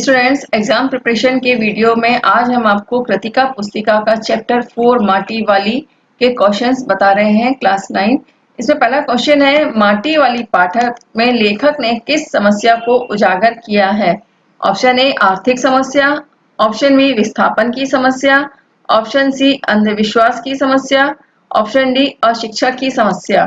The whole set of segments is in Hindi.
स्टूडेंट्स, एग्जाम प्रिपरेशन के वीडियो में आज हम आपको कृतिका पुस्तिका का चैप्टर 4 माटी वाली के क्वेश्चंस बता रहे हैं क्लास 9। इसमें पहला क्वेश्चन है, माटी वाली पाठक में लेखक ने किस समस्या को उजागर किया है। ऑप्शन ए आर्थिक समस्या, ऑप्शन बी विस्थापन की समस्या, ऑप्शन सी अंधविश्वास की समस्या, ऑप्शन डी अशिक्षा की समस्या।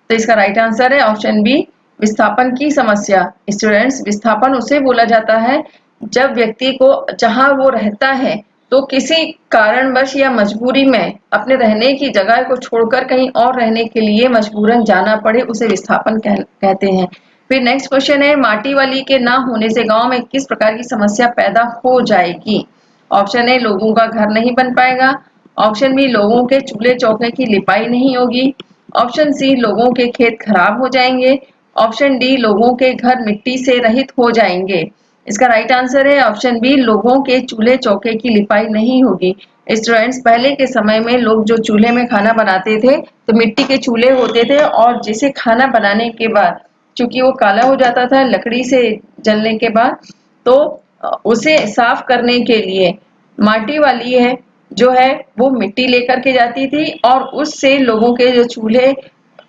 तो इसका राइट आंसर है ऑप्शन बी विस्थापन की समस्या। स्टूडेंट्स, विस्थापन उसे बोला जाता है जब व्यक्ति को जहां वो रहता है तो किसी कारणवश या मजबूरी में अपने रहने की जगह को छोड़कर कहीं और रहने के लिए मजबूरन जाना पड़े, उसे विस्थापन कहते हैं। फिर नेक्स्ट क्वेश्चन है, माटी वाली के ना होने से गांव में किस प्रकार की समस्या पैदा हो जाएगी। ऑप्शन ए लोगों का घर नहीं बन पाएगा, ऑप्शन बी लोगों के चूल्हे चौके की लिपाई नहीं होगी, ऑप्शन सी लोगों के खेत खराब हो जाएंगे, ऑप्शन डी लोगों के घर मिट्टी से रहित हो जाएंगे। इसका राइट आंसर है ऑप्शन बी लोगों के चूल्हे चौके की लिपाई नहीं होगी। स्टूडेंट्स, पहले के समय में लोग जो चूल्हे में खाना बनाते थे तो मिट्टी के चूल्हे होते थे और जिसे खाना बनाने के बाद चूंकि वो काला हो जाता था लकड़ी से जलने के बाद, तो उसे साफ करने के लिए माटी वाली जो है वो मिट्टी लेकर के जाती थी और उससे लोगों के जो चूल्हे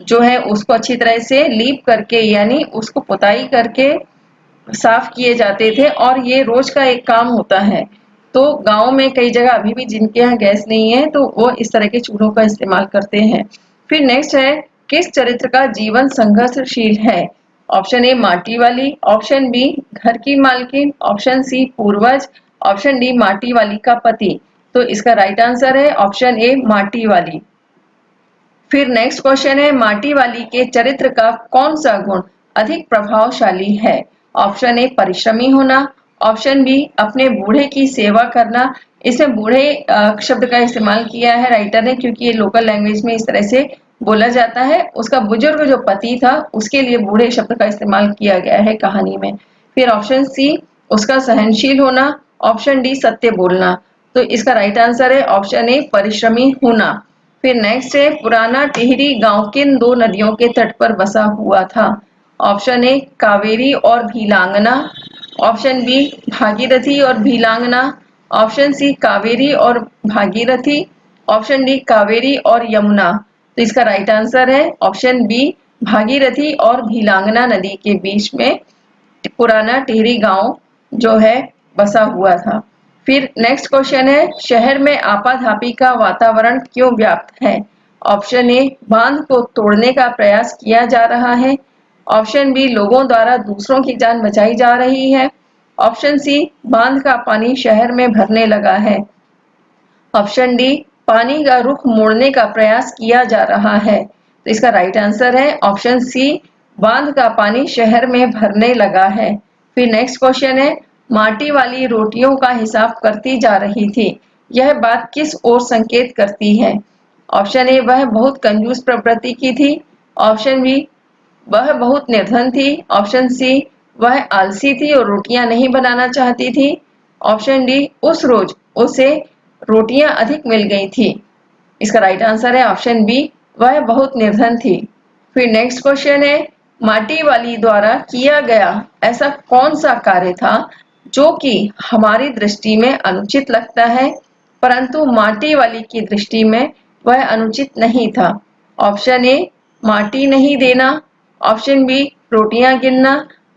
जो है उसको अच्छी तरह से लीप करके यानी उसको पुताई करके साफ किए जाते थे और ये रोज का एक काम होता है। तो गांव में कई जगह अभी भी जिनके यहाँ गैस नहीं है तो वो इस तरह के चूल्हों का इस्तेमाल करते हैं। फिर नेक्स्ट है, किस चरित्र का जीवन संघर्षशील है। ऑप्शन ए माटी वाली, ऑप्शन बी घर की मालकिन, ऑप्शन सी पूर्वज, ऑप्शन डी माटी वाली का पति। तो इसका राइट आंसर है ऑप्शन ए माटी वाली। फिर नेक्स्ट क्वेश्चन है, माटी वाली के चरित्र का कौन सा गुण अधिक प्रभावशाली है। ऑप्शन ए परिश्रमी होना, ऑप्शन बी अपने बूढ़े की सेवा करना। इसमें बूढ़े शब्द का इस्तेमाल किया है राइटर ने क्योंकि ये लोकल लैंग्वेज में इस तरह से बोला जाता है। उसका बुजुर्ग जो पति था उसके लिए बूढ़े शब्द का इस्तेमाल किया गया है कहानी में। फिर ऑप्शन सी उसका सहनशील होना, ऑप्शन डी सत्य बोलना। तो इसका राइट आंसर है ऑप्शन ए परिश्रमी होना। फिर नेक्स्ट है, पुराना टिहरी गांव किन दो नदियों के तट पर बसा हुआ था। ऑप्शन ए कावेरी और भीलांगना, ऑप्शन बी भागीरथी और भीलांगना, ऑप्शन सी कावेरी और भागीरथी, ऑप्शन डी कावेरी और यमुना। तो इसका राइट आंसर है ऑप्शन बी भागीरथी और भीलांगना नदी के बीच में पुराना टिहरी गांव जो है बसा हुआ था। फिर नेक्स्ट क्वेश्चन है, शहर में आपाधापी का वातावरण क्यों व्याप्त है। ऑप्शन ए बांध को तोड़ने का प्रयास किया जा रहा है, ऑप्शन बी लोगों द्वारा दूसरों की जान बचाई जा रही है, ऑप्शन सी बांध का पानी शहर में भरने लगा है, ऑप्शन डी पानी का रुख मोड़ने का प्रयास किया जा रहा है। तो इसका राइट आंसर है ऑप्शन सी बांध का पानी शहर में भरने लगा है। फिर नेक्स्ट क्वेश्चन है, माटी वाली रोटियों का हिसाब करती जा रही थी, यह बात किस ओर संकेत करती है। ऑप्शन ए वह बहुत कंजूस प्रवृत्ति की थी, ऑप्शन बी वह बहुत निर्धन थी, ऑप्शन सी वह आलसी थी और रोटियां नहीं बनाना चाहती थी, ऑप्शन डी उस रोज उसे रोटियां अधिक मिल गई थी। इसका राइट आंसर है ऑप्शन बी वह बहुत निर्धन थी। फिर नेक्स्ट क्वेश्चन है, माटी वाली द्वारा किया गया ऐसा कौन सा कार्य था जो कि हमारी दृष्टि में अनुचित लगता है परंतु माटी वाली की दृष्टि में वह अनुचित नहीं था। ऑप्शन ए माटी नहीं देना, ऑप्शन बी रोटियां गिनना,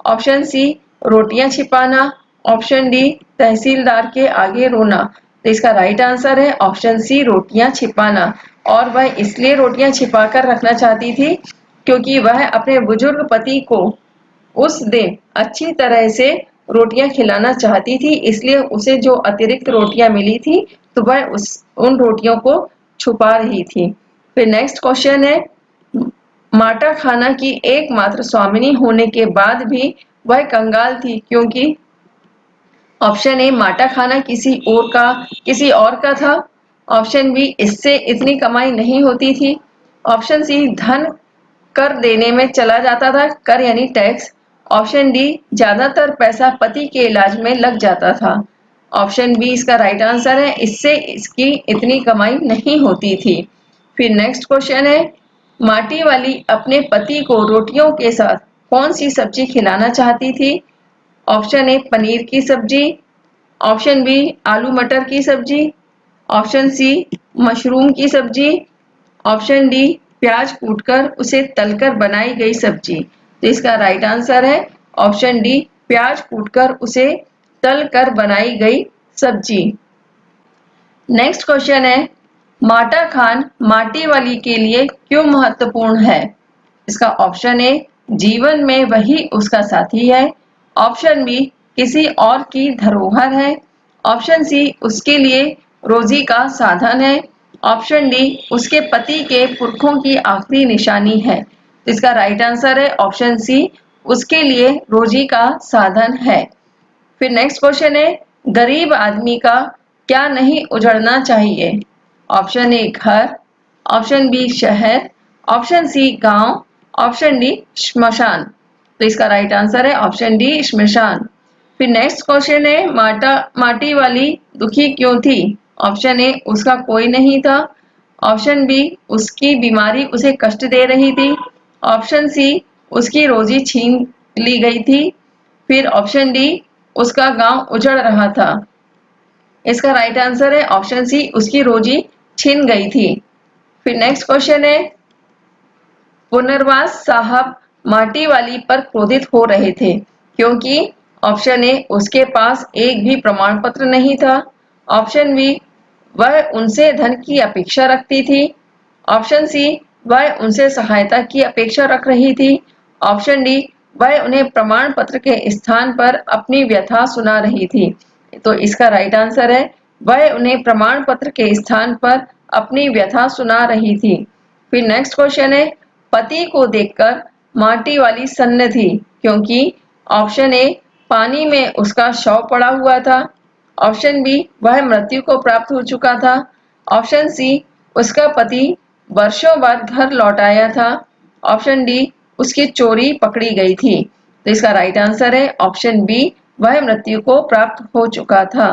ऑप्शन सी रोटियां छिपाना, ऑप्शन डी तहसीलदार के आगे रोना। तो इसका राइट आंसर है ऑप्शन सी रोटियां छिपाना। और वह इसलिए रोटियां छिपा कर रखना चाहती थी क्योंकि वह अपने बुजुर्ग पति को उस दिन अच्छी तरह से रोटियां खिलाना चाहती थी, इसलिए उसे जो अतिरिक्त रोटियां मिली थी तो वह उन रोटियों को छुपा रही थी। फिर नेक्स्ट क्वेश्चन है, माटा खाना की एकमात्र स्वामिनी होने के बाद भी वह कंगाल थी क्योंकि। ऑप्शन ए माटा खाना किसी और का था, ऑप्शन बी इससे इतनी कमाई नहीं होती थी, ऑप्शन सी धन कर देने में चला जाता था, कर यानी टैक्स, ऑप्शन डी ज्यादातर पैसा पति के इलाज में लग जाता था, ऑप्शन बी इसका राइट आंसर है इससे इसकी इतनी कमाई नहीं होती थी। फिर नेक्स्ट क्वेश्चन है, माटी वाली अपने पति को रोटियों के साथ कौन सी सब्जी खिलाना चाहती थी। ऑप्शन ए पनीर की सब्जी, ऑप्शन बी आलू मटर की सब्जी, ऑप्शन सी मशरूम की सब्जी, ऑप्शन डी प्याज कूटकर उसे तलकर बनाई गई सब्जी। तो इसका राइट आंसर है ऑप्शन डी प्याज कूटकर उसे तलकर बनाई गई सब्जी। नेक्स्ट क्वेश्चन है माटा खान माटी वाली के लिए क्यों महत्वपूर्ण है? इसका ऑप्शन ए जीवन में वही उसका साथी है, ऑप्शन बी किसी और की धरोहर है, ऑप्शन सी उसके लिए रोजी का साधन है, ऑप्शन डी उसके पति के पुरखों की आखिरी निशानी है। तो इसका राइट आंसर है ऑप्शन सी उसके लिए रोजी का साधन है। फिर नेक्स्ट क्वेश्चन है गरीब आदमी का क्या नहीं उजड़ना चाहिए? ऑप्शन ए घर, ऑप्शन बी शहर, ऑप्शन सी गांव, ऑप्शन डी श्मशान। तो इसका राइट आंसर है ऑप्शन डी श्मशान। फिर नेक्स्ट क्वेश्चन है माटी वाली दुखी क्यों थी? ऑप्शन ए उसका कोई नहीं था, ऑप्शन बी उसकी बीमारी उसे कष्ट दे रही थी, ऑप्शन सी उसकी रोजी छीन ली गई थी, फिर ऑप्शन डी उसका गांव उजड़ रहा था। इसका राइट आंसर है ऑप्शन सी उसकी रोजी छिन गई थी। फिर नेक्स्ट क्वेश्चन है पुनर्वास साहब माटी वाली पर क्रोधित हो रहे थे क्योंकि ऑप्शन ए उसके पास एक भी प्रमाण पत्र नहीं था, ऑप्शन बी वह उनसे धन की अपेक्षा रखती थी, ऑप्शन सी वह उनसे सहायता की अपेक्षा रख रही थी, ऑप्शन डी वह उन्हें प्रमाण पत्र के स्थान पर अपनी व्यथा सुना रही थी। तो इसका राइट आंसर है वह उन्हें प्रमाण पत्र के स्थान पर अपनी व्यथा सुना रही थी। फिर नेक्स्ट क्वेश्चन है पति को देखकर माटी वाली सन्न थी क्योंकि ऑप्शन ए पानी में उसका शव पड़ा हुआ था, ऑप्शन बी वह मृत्यु को प्राप्त हो चुका था, ऑप्शन सी उसका पति वर्षों बाद घर लौट आया था, ऑप्शन डी उसकी चोरी पकड़ी गई थी। तो इसका राइट आंसर है ऑप्शन बी वह मृत्यु को प्राप्त हो चुका था।